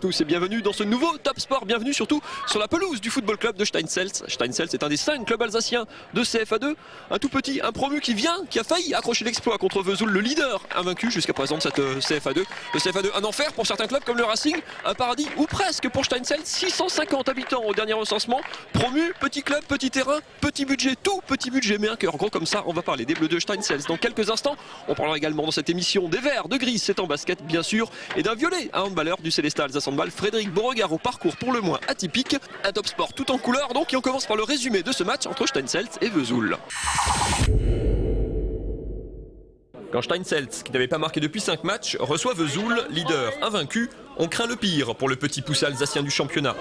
tous et bienvenue dans ce nouveau Top Sport. Bienvenue surtout sur la pelouse du football club de Steinselz. Steinselz est un des 5 clubs alsaciens de CFA2. Un tout petit, un promu qui a failli accrocher l'exploit contre Vesoul, le leader invaincu jusqu'à présent de cette CFA2. Le CFA2, un enfer pour certains clubs comme le Racing, un paradis ou presque pour Steinselz. 650 habitants au dernier recensement. Promu, petit club, petit terrain, petit budget, tout petit budget, mais un cœur gros comme ça. On va parler des Bleus de Steinselz dans quelques instants. On parlera également dans cette émission des Verts, de Gris, c'est en basket bien sûr, et d'un violet, un handballeur du Célestat Alsace Handball, Frédéric Beauregard, au parcours pour le moins atypique. Un top sport tout en couleur donc, et on commence par le résumé de ce match entre Steinselz et Vesoul. Quand Steinselz, qui n'avait pas marqué depuis 5 matchs, reçoit Vesoul, leader invaincu, on craint le pire pour le petit poussé alsacien du championnat.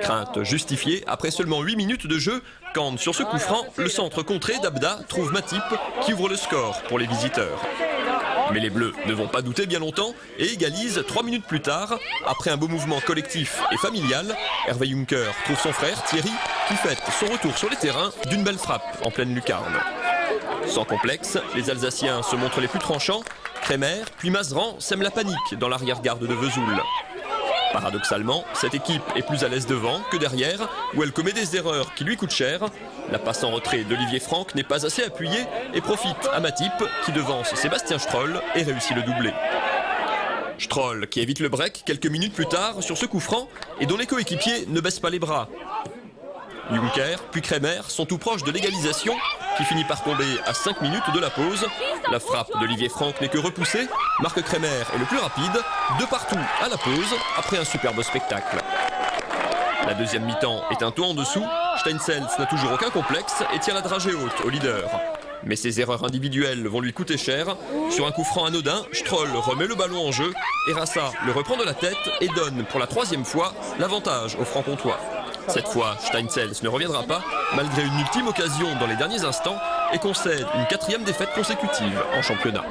Crainte justifiée après seulement 8 minutes de jeu, quand sur ce coup franc, le centre contré d'Abda trouve Matip qui ouvre le score pour les visiteurs. Mais les Bleus ne vont pas douter bien longtemps et égalisent 3 minutes plus tard. Après un beau mouvement collectif et familial, Hervé Juncker trouve son frère Thierry qui fête son retour sur les terrains d'une belle frappe en pleine lucarne. Sans complexe, les Alsaciens se montrent les plus tranchants. Kremer puis Mazeran sèment la panique dans l'arrière-garde de Vesoul. Paradoxalement, cette équipe est plus à l'aise devant que derrière, où elle commet des erreurs qui lui coûtent cher. La passe en retrait d'Olivier Franck n'est pas assez appuyée et profite à Matip, qui devance Sébastien Stroll et réussit le doublé. Stroll qui évite le break quelques minutes plus tard sur ce coup franc et dont les coéquipiers ne baissent pas les bras. Juncker puis Kremer sont tout proches de l'égalisation qui finit par tomber à 5 minutes de la pause. La frappe d'Olivier Franck n'est que repoussée. Marc Kremer est le plus rapide, de partout à la pause, après un superbe spectacle. La deuxième mi-temps est un taux en dessous. Steinselz n'a toujours aucun complexe et tient la dragée haute au leader. Mais ses erreurs individuelles vont lui coûter cher. Sur un coup franc anodin, Stroll remet le ballon en jeu. Et Rassa le reprend de la tête et donne pour la 3e fois l'avantage aux Franc-Comtois. Cette fois, Steinselz ne reviendra pas, malgré une ultime occasion dans les derniers instants, et concède une 4e défaite consécutive en championnat.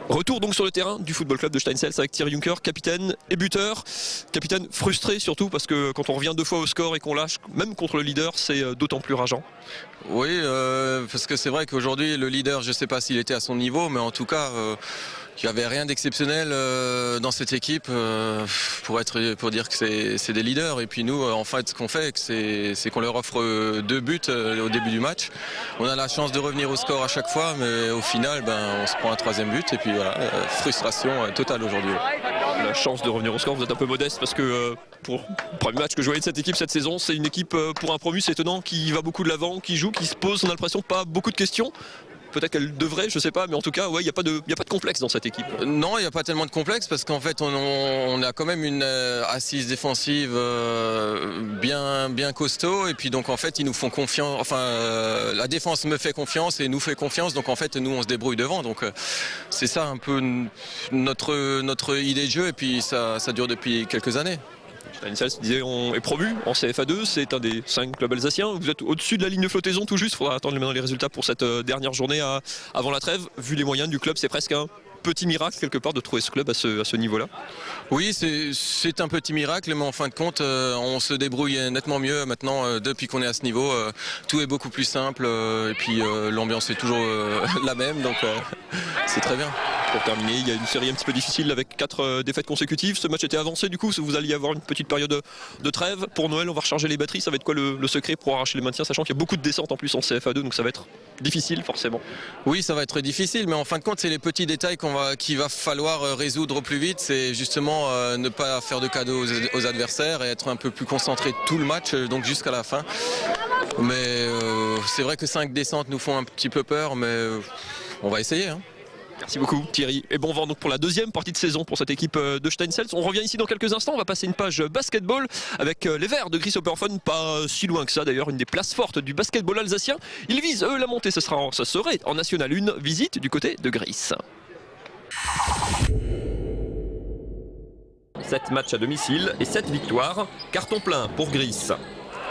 Retour donc sur le terrain du football club de Steinselz avec Thierry Juncker, capitaine et buteur. Capitaine frustré surtout parce que quand on revient 2 fois au score et qu'on lâche, même contre le leader, c'est d'autant plus rageant. Oui, parce que c'est vrai qu'aujourd'hui, le leader, je ne sais pas s'il était à son niveau, mais en tout cas, il n'y avait rien d'exceptionnel dans cette équipe pour dire que c'est des leaders. Et puis nous, en fait, ce qu'on fait, c'est qu'on leur offre 2 buts au début du match. On a la chance de revenir au score à chaque fois, mais au final, on se prend un 3e but. Et puis voilà, frustration totale aujourd'hui. La chance de revenir au score, vous êtes un peu modeste parce que pour le premier match que je voyais de cette équipe cette saison, c'est une équipe pour un promu, c'est étonnant, qui va beaucoup de l'avant, qui joue, qui se pose, on a l'impression, pas beaucoup de questions. Peut-être qu'elle devrait, je sais pas, mais en tout cas, ouais, il n'y a pas de complexe dans cette équipe. Non, il n'y a pas tellement de complexe parce qu'en fait, on a quand même une assise défensive bien costaud. Et puis donc, en fait, ils nous font confiance. Enfin, la défense me fait confiance et nous fait confiance. Donc, en fait, nous, on se débrouille devant. Donc, c'est ça un peu notre idée de jeu. Et puis, ça dure depuis quelques années. Steinselz disait on est promu en CFA2, c'est un des 5 clubs alsaciens. Vous êtes au-dessus de la ligne de flottaison tout juste. Il faudra attendre maintenant les résultats pour cette dernière journée avant la trêve. Vu les moyens du club, c'est presque un petit miracle quelque part de trouver ce club à ce niveau-là. Oui, c'est un petit miracle, mais en fin de compte, on se débrouille nettement mieux maintenant depuis qu'on est à ce niveau. Tout est beaucoup plus simple et puis l'ambiance est toujours la même, donc c'est très bien. Pour terminer, il y a une série un petit peu difficile avec 4 défaites consécutives. Ce match était avancé du coup, vous alliez avoir une petite période de trêve. Pour Noël, on va recharger les batteries. Ça va être quoi le secret pour arracher les maintiens, sachant qu'il y a beaucoup de descentes en plus en CFA2, donc ça va être difficile forcément. Oui, ça va être difficile, mais en fin de compte, c'est les petits détails qu'il va falloir résoudre au plus vite. C'est justement ne pas faire de cadeaux aux adversaires et être un peu plus concentré tout le match, donc jusqu'à la fin. Mais c'est vrai que 5 descentes nous font un petit peu peur, mais on va essayer. Merci beaucoup Thierry et bon vent donc pour la 2e partie de saison pour cette équipe de Steinselz. On revient ici dans quelques instants, on va passer une page basketball avec les Verts de Gris Oberhofen, pas si loin que ça d'ailleurs, une des places fortes du basketball alsacien. Ils visent eux la montée, ça serait en National 1, visite du côté de Gris. 7 matchs à domicile et 7 victoires, carton plein pour Gris.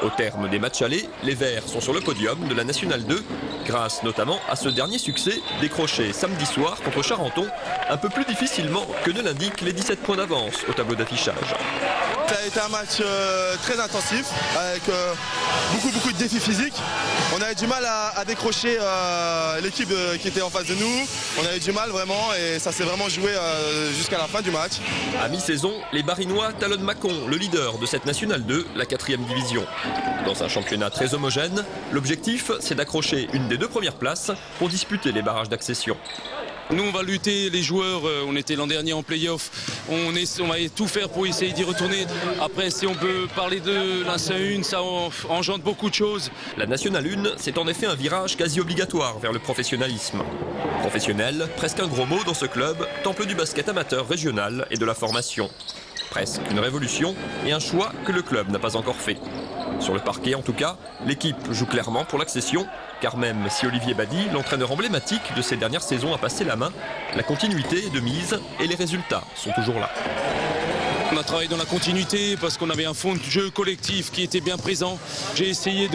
Au terme des matchs allés, les Verts sont sur le podium de la Nationale 2, grâce notamment à ce dernier succès décroché samedi soir contre Charenton, un peu plus difficilement que ne l'indiquent les 17 points d'avance au tableau d'affichage. Ça a été un match très intensif, avec beaucoup de défis physiques. On avait du mal à décrocher l'équipe qui était en face de nous. On avait du mal vraiment et ça s'est vraiment joué jusqu'à la fin du match. À mi-saison, les Barinois talonnent Mâcon, le leader de cette Nationale 2, la 4e division. Dans un championnat très homogène, l'objectif c'est d'accrocher une des 2 premières places pour disputer les barrages d'accession. Nous on va lutter, les joueurs, on était l'an dernier en play-off, on va tout faire pour essayer d'y retourner. Après si on peut parler de la C1, ça engendre beaucoup de choses. La Nationale 1, c'est en effet un virage quasi obligatoire vers le professionnalisme. Professionnel, presque un gros mot dans ce club, temple du basket amateur régional et de la formation. Presque une révolution et un choix que le club n'a pas encore fait. Sur le parquet en tout cas, l'équipe joue clairement pour l'accession, car même si Olivier Badi, l'entraîneur emblématique de ces dernières saisons, a passé la main, la continuité est de mise et les résultats sont toujours là. On a travaillé dans la continuité parce qu'on avait un fond de jeu collectif qui était bien présent. J'ai essayé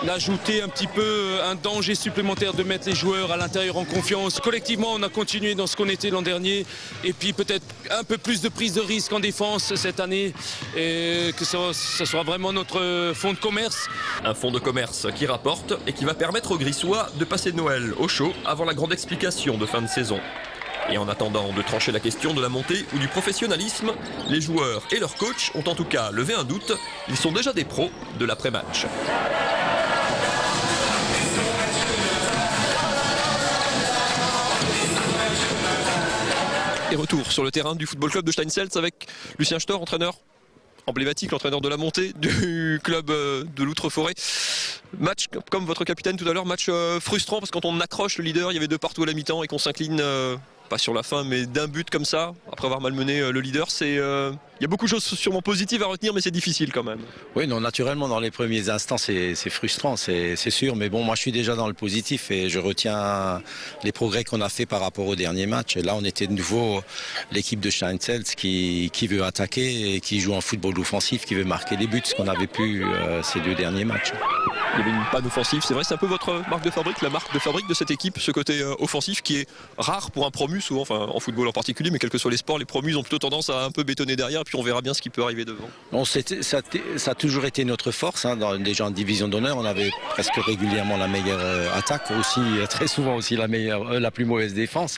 d'ajouter un petit peu un danger supplémentaire, de mettre les joueurs à l'intérieur en confiance. Collectivement, on a continué dans ce qu'on était l'an dernier. Et puis peut-être un peu plus de prise de risque en défense cette année. Et que ce soit vraiment notre fonds de commerce. Un fonds de commerce qui rapporte et qui va permettre aux Grissois de passer Noël au chaud avant la grande explication de fin de saison. Et en attendant de trancher la question de la montée ou du professionnalisme, les joueurs et leurs coachs ont en tout cas levé un doute. Ils sont déjà des pros de l'après-match. Et retour sur le terrain du football club de Steinselz avec Lucien Stor, entraîneur emblématique, l'entraîneur de la montée du club de l'Outre-Forêt. Match, comme votre capitaine tout à l'heure, match frustrant parce que quand on accroche le leader, il y avait 2 partout à la mi-temps et qu'on s'incline, pas sur la fin, mais d'un but comme ça, après avoir malmené le leader, il y a beaucoup de choses sûrement positives à retenir, mais c'est difficile quand même. Oui, non, naturellement, dans les premiers instants, c'est frustrant, c'est sûr. Mais bon, moi, je suis déjà dans le positif et je retiens les progrès qu'on a fait par rapport au dernier match. Et là, on était de nouveau l'équipe de Steinselz qui veut attaquer et qui joue en football offensif, qui veut marquer des buts, ce qu'on n'avait plus ces 2 derniers matchs. Il y avait une panne offensive, c'est vrai, c'est un peu votre marque de fabrique, la marque de fabrique de cette équipe, ce côté offensif qui est rare pour un promu souvent, enfin en football en particulier, mais quels que soient les sports, les promus ont plutôt tendance à un peu bétonner derrière, et puis on verra bien ce qui peut arriver devant. Bon, ça a toujours été notre force, hein, déjà en division d'honneur, on avait presque régulièrement la meilleure attaque, aussi très souvent aussi la plus mauvaise défense.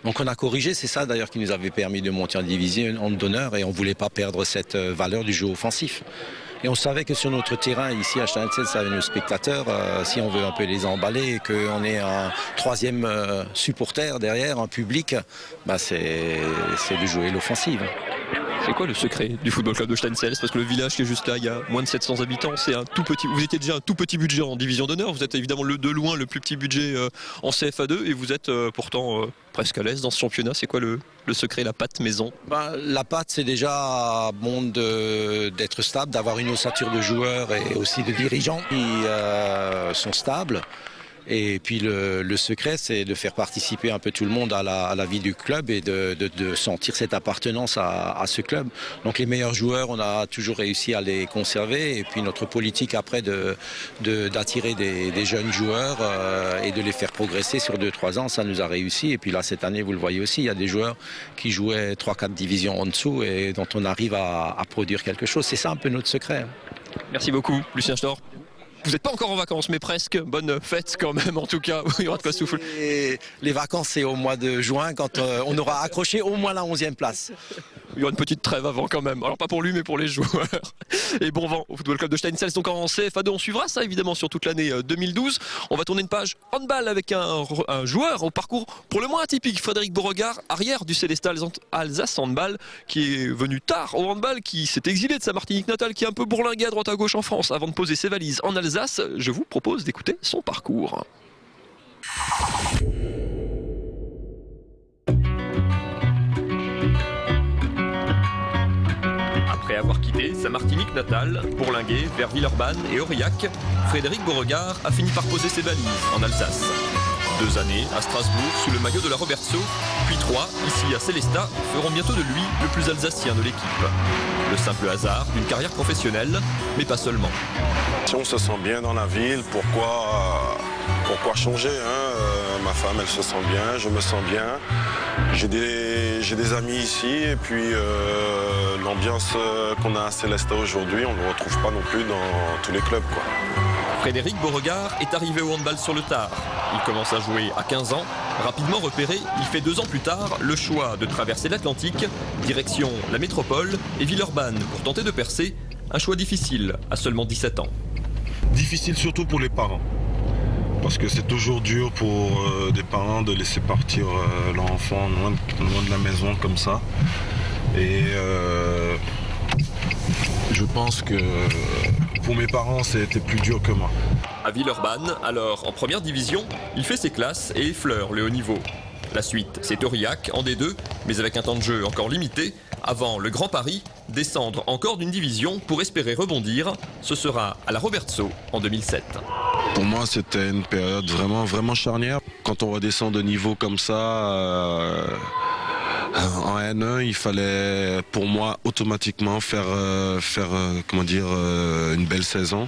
Donc on a corrigé, c'est ça d'ailleurs qui nous avait permis de monter en division d'honneur et on ne voulait pas perdre cette valeur du jeu offensif. Et on savait que sur notre terrain, ici à Steinselz, avec nos spectateurs, si on veut un peu les emballer et qu'on ait un 3e supporter derrière, un public, bah c'est de jouer l'offensive. C'est quoi le secret du football club de Steinselz? Parce que le village qui est juste là, il y a moins de 700 habitants, c'est un tout petit. Vous étiez déjà un tout petit budget en division d'honneur, vous êtes évidemment de loin le plus petit budget en CFA2 et vous êtes pourtant presque à l'aise dans ce championnat. C'est quoi le secret, la patte maison? La patte, c'est déjà bon d'être stable, d'avoir une ossature de joueurs et aussi de dirigeants qui sont stables. Et puis le secret, c'est de faire participer un peu tout le monde à la vie du club et de sentir cette appartenance à ce club. Donc les meilleurs joueurs, on a toujours réussi à les conserver. Et puis notre politique après d'attirer des jeunes joueurs et de les faire progresser sur 2-3 ans, ça nous a réussi. Et puis là, cette année, vous le voyez aussi, il y a des joueurs qui jouaient 3-4 divisions en dessous et dont on arrive à produire quelque chose. C'est ça un peu notre secret. Merci beaucoup, Lucien Stor. Vous n'êtes pas encore en vacances, mais presque. Bonne fête quand même, en tout cas. Il y aura de quoi souffler. Les vacances, c'est au mois de juin, quand on aura accroché au moins la 11e place. Il y aura une petite trêve avant quand même. Alors pas pour lui, mais pour les joueurs. Et bon vent au football club de Steinselz. Donc en CFA2, on suivra ça évidemment sur toute l'année 2012. On va tourner une page handball avec un joueur au parcours pour le moins atypique. Frédéric Beauregard, arrière du Célestat Alsace Handball, qui est venu tard au handball, qui s'est exilé de sa Martinique natale, qui est un peu bourlingué à droite à gauche en France avant de poser ses valises en Alsace. Je vous propose d'écouter son parcours. Après avoir quitté sa Martinique natale, bourlingué vers Villeurbanne et Aurillac, Frédéric Beauregard a fini par poser ses valises en Alsace. 2 années à Strasbourg sous le maillot de la Robertso, puis 3 ici à Célestat feront bientôt de lui le plus alsacien de l'équipe. Le simple hasard d'une carrière professionnelle, mais pas seulement. Si on se sent bien dans la ville, pourquoi changer, hein ma femme, elle se sent bien, je me sens bien. J'ai des amis ici et puis l'ambiance qu'on a à Sélestat aujourd'hui, on ne le retrouve pas non plus dans tous les clubs, quoi. Frédéric Beauregard est arrivé au handball sur le tard. Il commence à jouer à 15 ans. Rapidement repéré, il fait 2 ans plus tard le choix de traverser l'Atlantique, direction la métropole et Villeurbanne pour tenter de percer. Un choix difficile à seulement 17 ans. Difficile surtout pour les parents. Parce que c'est toujours dur pour des parents de laisser partir leur enfant loin de la maison comme ça. Et je pense que pour mes parents, c'était plus dur que moi. À Villeurbanne, alors en première division, il fait ses classes et effleure le haut niveau. La suite, c'est Aurillac en D2, mais avec un temps de jeu encore limité, avant le Grand Paris, descendre encore d'une division pour espérer rebondir. Ce sera à la Robertso en 2007. Pour moi, c'était une période vraiment charnière. Quand on redescend de niveau comme ça, en N1, il fallait pour moi automatiquement faire une belle saison.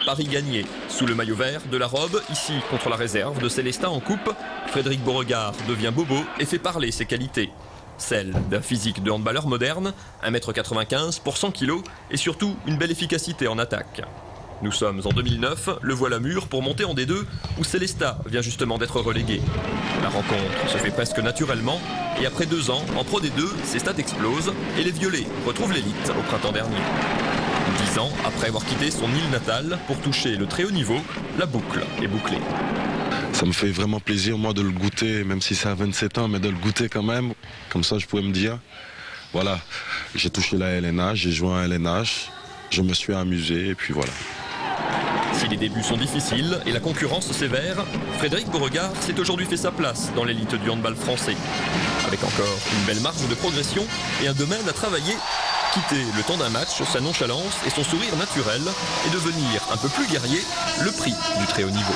Paris gagné, sous le maillot vert de la Robe, ici contre la réserve de Sélestat en coupe. Frédéric Beauregard devient bobo et fait parler ses qualités. Celle d'un physique de handballeur moderne, 1m95 pour 100 kg et surtout une belle efficacité en attaque. Nous sommes en 2009, le voilà mûr pour monter en D2 où Sélestat vient justement d'être relégué. La rencontre se fait presque naturellement et après 2 ans en Pro D2, ses stats explosent et les Violets retrouvent l'élite au printemps dernier. 10 ans après avoir quitté son île natale pour toucher le très haut niveau, la boucle est bouclée. Ça me fait vraiment plaisir moi de le goûter, même si c'est à 27 ans, mais de le goûter quand même. Comme ça je pourrais me dire, voilà, j'ai touché la LNH, j'ai joué en LNH, je me suis amusé et puis voilà. Si les débuts sont difficiles et la concurrence sévère, Frédéric Beauregard s'est aujourd'hui fait sa place dans l'élite du handball français. Avec encore une belle marge de progression et un domaine à travailler, quitter le temps d'un match, sa nonchalance et son sourire naturel et devenir un peu plus guerrier, le prix du très haut niveau.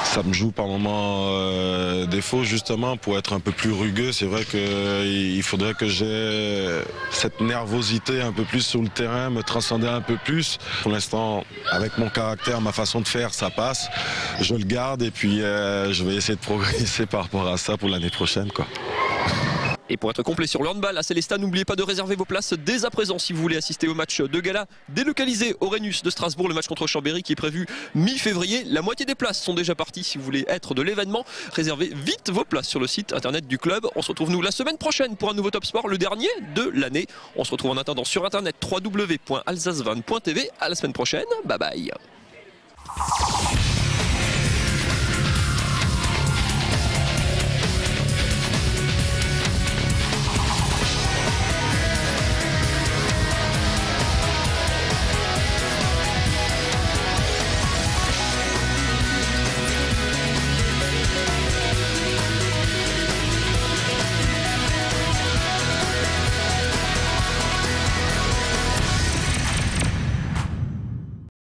Ça me joue par moments défaut justement pour être un peu plus rugueux. C'est vrai qu'il faudrait que j'ai cette nervosité un peu plus sur le terrain, me transcender un peu plus. Pour l'instant, avec mon caractère, ma façon de faire, ça passe. Je le garde et puis je vais essayer de progresser par rapport à ça pour l'année prochaine, quoi. Et pour être complet sur le handball à Sélestat, n'oubliez pas de réserver vos places dès à présent si vous voulez assister au match de gala délocalisé au Rhenus de Strasbourg, le match contre Chambéry qui est prévu mi-février. La moitié des places sont déjà parties si vous voulez être de l'événement. Réservez vite vos places sur le site internet du club. On se retrouve nous la semaine prochaine pour un nouveau Top Sport, le dernier de l'année. On se retrouve en attendant sur internet www.alsacevan.tv. À la semaine prochaine, bye bye.